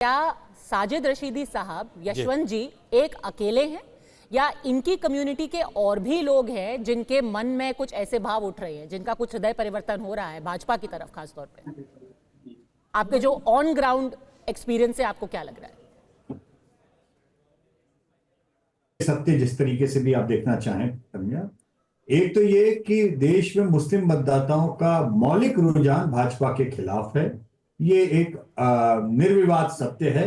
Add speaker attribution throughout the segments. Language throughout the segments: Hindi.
Speaker 1: क्या साजिद रशीदी साहब, यशवंत जी एक अकेले हैं या इनकी कम्युनिटी के और भी लोग हैं जिनके मन में कुछ ऐसे भाव उठ रहे हैं, जिनका कुछ हृदय परिवर्तन हो रहा है भाजपा की तरफ खास तौर पे? आपके जो ऑन ग्राउंड एक्सपीरियंस है, आपको क्या लग रहा है?
Speaker 2: सत्य जिस तरीके से भी आप देखना चाहें रम्या, एक तो ये कि देश में मुस्लिम मतदाताओं का मौलिक रुझान भाजपा के खिलाफ है। ये एक निर्विवाद सत्य है।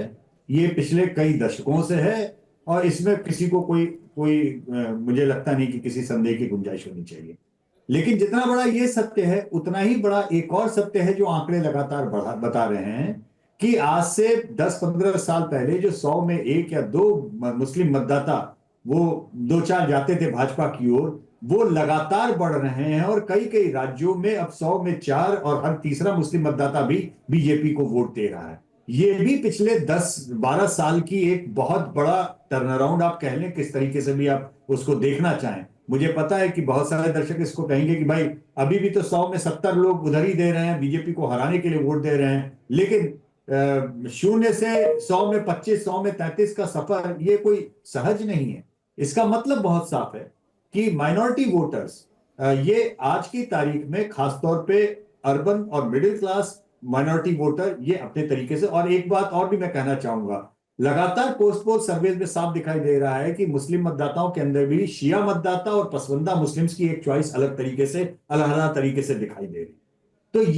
Speaker 2: ये पिछले कई दशकों से है और इसमें किसी को कोई कोई मुझे लगता नहीं कि किसी संदेह की गुंजाइश होनी चाहिए। लेकिन जितना बड़ा ये सत्य है, उतना ही बड़ा एक और सत्य है जो आंकड़े लगातार बता रहे हैं कि आज से 10-15 साल पहले जो 100 में 1 या 2 मुस्लिम मतदाता वो 2-4 जाते थे भाजपा की ओर, वो लगातार बढ़ रहे हैं और कई कई राज्यों में अब 100 में 4 और हर तीसरा मुस्लिम मतदाता भी बीजेपी को वोट दे रहा है। ये भी पिछले 10-12 साल की एक बहुत बड़ा टर्न अराउंड आप कह लें, किस तरीके से भी आप उसको देखना चाहें। मुझे पता है कि बहुत सारे दर्शक इसको कहेंगे कि भाई अभी भी तो 100 में 70 लोग उधर ही दे रहे हैं, बीजेपी को हराने के लिए वोट दे रहे हैं। लेकिन 0 से 100 में 25, 100 में 33 का सफर ये कोई सहज नहीं है। इसका मतलब बहुत साफ है कि माइनॉरिटी वोटर्स ये आज की तारीख में खासतौर पे अर्बन और मिडिल क्लास माइनॉरिटी वोटर ये अपने तरीके से, और एक बात और भी मैं कहना चाहूंगा, लगातार पोस्ट पोल सर्वे में साफ दिखाई दे रहा है कि मुस्लिम मतदाताओं के अंदर भी शिया मतदाता और पसवंदा मुस्लिम्स की एक चॉइस अलग तरीके से, अलग तरीके से दिखाई दे रही। तो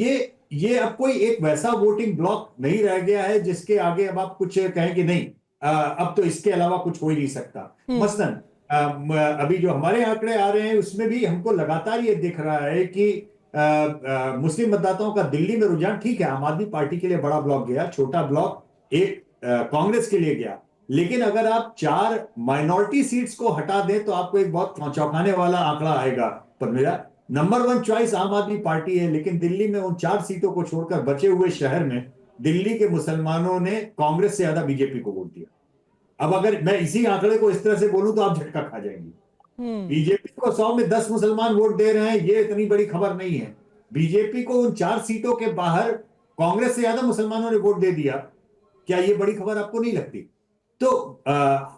Speaker 2: ये अब कोई एक वैसा वोटिंग ब्लॉक नहीं रह गया है जिसके आगे अब आप कुछ कहें कि नहीं अब तो इसके अलावा कुछ हो ही नहीं सकता। मसलन अभी जो हमारे आंकड़े आ रहे हैं उसमें भी हमको लगातार ये दिख रहा है कि मुस्लिम मतदाताओं का दिल्ली में रुझान, ठीक है, आम आदमी पार्टी के लिए बड़ा ब्लॉक गया, छोटा ब्लॉक एक कांग्रेस के लिए गया, लेकिन अगर आप 4 माइनॉरिटी सीट्स को हटा दें तो आपको एक बहुत चौंकाने वाला आंकड़ा आएगा। पर मेरा नंबर 1 चॉइस आम आदमी पार्टी है, लेकिन दिल्ली में उन 4 सीटों को छोड़कर बचे हुए शहर में दिल्ली के मुसलमानों ने कांग्रेस से ज्यादा बीजेपी को वोट दिया। अब अगर मैं इसी आंकड़े को इस तरह से बोलूं तो आप झटका खा जाएंगी। बीजेपी को 100 में 10 मुसलमान वोट दे रहे हैं, ये इतनी बड़ी खबर नहीं है। बीजेपी को उन 4 सीटों के बाहर कांग्रेस से ज्यादा मुसलमानों ने वोट दे दिया, क्या ये बड़ी खबर आपको नहीं लगती? तो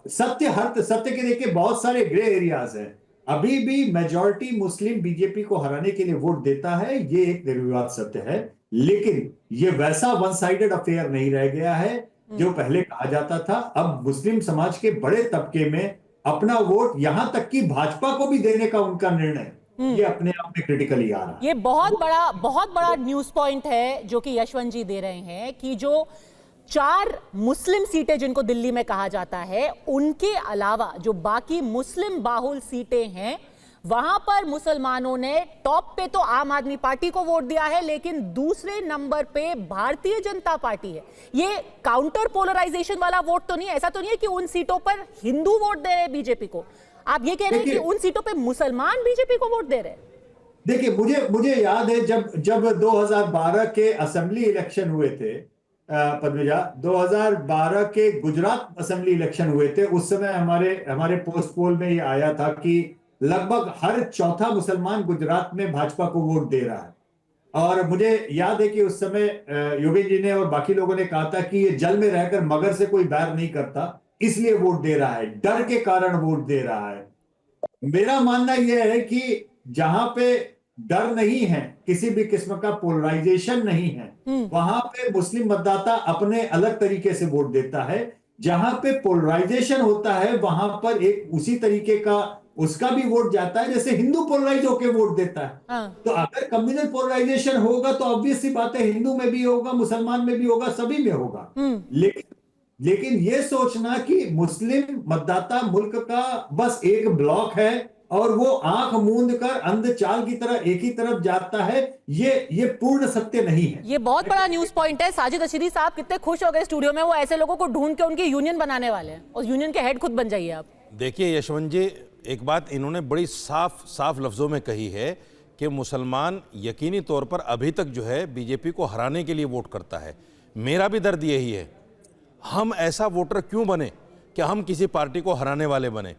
Speaker 2: सत्य के देखिए बहुत सारे ग्रे एरियाज हैं। अभी भी मेजॉरिटी मुस्लिम बीजेपी को हराने के लिए वोट देता है, ये एक निर्विवाद सत्य है। लेकिन ये वैसा वन साइडेड अफेयर नहीं रह गया है जो पहले कहा जाता था। अब मुस्लिम समाज के बड़े तबके में अपना वोट, यहां तक कि भाजपा को भी देने का उनका निर्णय, ये अपने आप में क्रिटिकली आ रहा है।
Speaker 1: ये बहुत बड़ा न्यूज पॉइंट है जो कि यशवंत जी दे रहे हैं कि जो 4 मुस्लिम सीटें जिनको दिल्ली में कहा जाता है, उनके अलावा जो बाकी मुस्लिम बाहुल सीटें हैं वहां पर मुसलमानों ने टॉप पे तो आम आदमी पार्टी को वोट दिया है, लेकिन दूसरे नंबर पे भारतीय जनता पार्टी है। ये काउंटर पोलराइजेशन वाला वोट तो नहीं है? ऐसा तो नहीं है कि उन सीटों पर हिंदू वोट दे रहे हैं बीजेपी को? आप ये कह रहे हैं कि उन सीटों पे मुसलमान बीजेपी को वोट दे रहे हैं?
Speaker 2: देखिए, मुझे याद है जब 2012 के असेंबली इलेक्शन हुए थे, पद्मजा, 2012 के गुजरात असेंबली इलेक्शन हुए थे, उस समय हमारे पोस्ट पोल में ये आया था कि लगभग हर चौथा मुसलमान गुजरात में भाजपा को वोट दे रहा है। और मुझे याद है कि उस समय योगेश जी ने और बाकी लोगों ने कहा था कि ये जल में रहकर मगर से कोई बैर नहीं करता, इसलिए वोट दे रहा है, डर के कारण वोट दे रहा है। मेरा मानना यह है कि जहां पे डर नहीं है, किसी भी किस्म का पोलराइजेशन नहीं है, वहां पे मुस्लिम मतदाता अपने अलग तरीके से वोट देता है। जहां पे पोलराइजेशन होता है वहां पर एक उसी तरीके का उसका भी वोट जाता है जैसे हिंदू पोलराइज होकर वोट देता है। तो अगर कम्युनल पोलराइजेशन होगा तो ऑब्वियस सी बात है, हिंदू में भी होगा, मुसलमान में भी होगा, सभी में होगा। लेकिन ये सोचना कि मुस्लिम मतदाता मुल्क का बस एक ब्लॉक है और वो आंख मूंद कर अंध चाल की तरह एक ही तरफ जाता है, ये पूर्ण सत्य नहीं है।
Speaker 1: ये बहुत बड़ा न्यूज पॉइंट है। साजिद रशीदी साहब कितने खुश हो गए स्टूडियो में, वो ऐसे लोगों को ढूंढ के उनकी यूनियन बनाने वाले हैं और यूनियन के हेड खुद बन जाइए आप।
Speaker 3: देखिए यशवंत जी, एक बात इन्होंने बड़ी साफ लफ्जों में कही है कि मुसलमान यकीनी तौर पर अभी तक जो है बीजेपी को हराने के लिए वोट करता है। मेरा भी दर्द यही है, हम ऐसा वोटर क्यों बने कि हम किसी पार्टी को हराने वाले बने?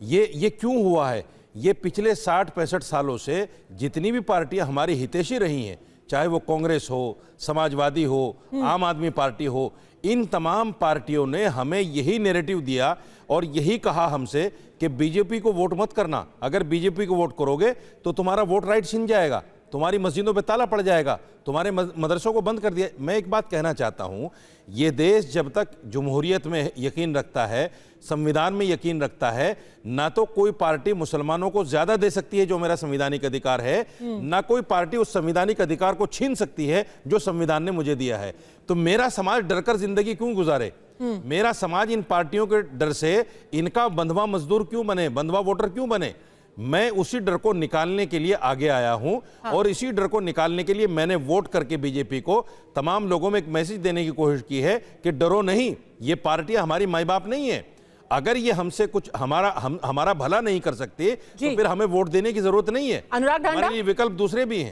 Speaker 3: ये क्यों हुआ है? ये पिछले 60-65 सालों से जितनी भी पार्टियां हमारी हितैषी रही हैं, चाहे वो कांग्रेस हो, समाजवादी हो, आम आदमी पार्टी हो, इन तमाम पार्टियों ने हमें यही नैरेटिव दिया और यही कहा हमसे कि बीजेपी को वोट मत करना, अगर बीजेपी को वोट करोगे तो तुम्हारा वोट राइट छिन जाएगा, तुम्हारी मस्जिदों पे ताला पड़ जाएगा, तुम्हारे मदरसों को बंद कर दिया। मैं एक बात कहना चाहता हूं, ये देश जब तक जमहूरियत में यकीन रखता है, संविधान में यकीन रखता है, ना तो कोई पार्टी मुसलमानों को ज्यादा दे सकती है जो मेरा संवैधानिक अधिकार है, ना कोई पार्टी उस संवैधानिक अधिकार को छीन सकती है जो संविधान ने मुझे दिया है। तो मेरा समाज डरकर जिंदगी क्यों गुजारे? मेरा समाज इन पार्टियों के डर से इनका बंधवा मजदूर क्यों बने, बंधवा वोटर क्यों बने? मैं उसी डर को निकालने के लिए आगे आया हूं। और इसी डर को निकालने के लिए मैंने वोट करके बीजेपी को तमाम लोगों में एक मैसेज देने की कोशिश की है कि डरो नहीं, ये पार्टियां हमारी माई बाप नहीं है। अगर ये हमसे कुछ हमारा भला नहीं कर सकते तो फिर हमें वोट देने की जरूरत नहीं है।
Speaker 1: अनुराग ढांडा,
Speaker 3: हमारे लिए विकल्प दूसरे भी हैं।